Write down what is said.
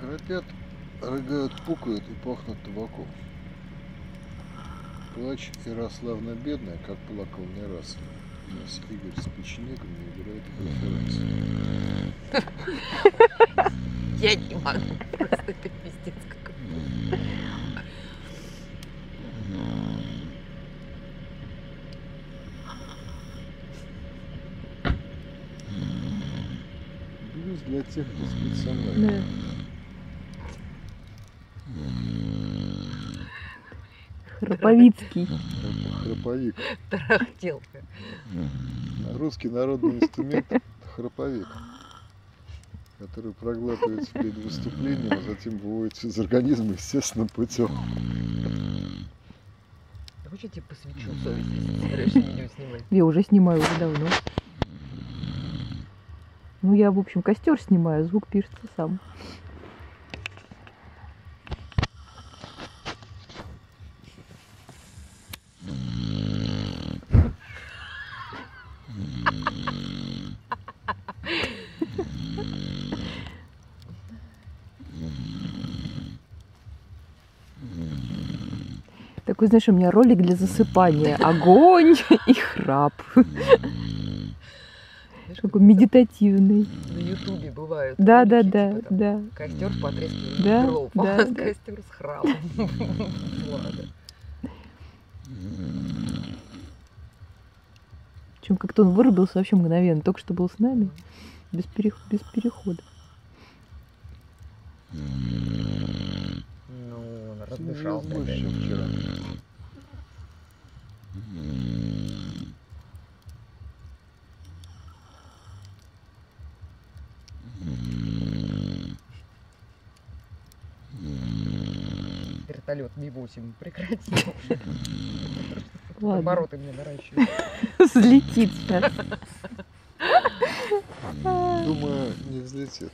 Храпят, рыгают, пукают и пахнут табаком. Плачь Ярославна бедная, как плакал не раз. У нас Игорь с печенегом не играет преферанс. Я не могу, просто это пиздец какой-то. Блюз для тех, кто спит со мной. Да. Храповицкий. Храповик. Тарахтелка. Русский народный инструмент – храповик, который проглатывается перед выступлением, а затем выводится из организма естественным путем. Я хочу тебе посвечу совесть, если ты собираешься видео снимать. Я уже снимаю уже давно. Ну, я, в общем, костер снимаю, звук пишется сам. Такой, знаешь, у меня ролик для засыпания. Огонь и храп. Такой медитативный. На ютубе бывают. Да, ролики, да, типа там да. Костер с потрескиванием Да, дров, да, а да. костер с храпом. Ладно. Причем как-то он вырубился вообще мгновенно. Только что был с нами. Без перехода. Ну, он размешался. Больше, чем вчера. Вертолет Ми-8 прекратил. Ладно. Обороты мне наращивают. Взлетит сейчас. Думаю, не взлетит.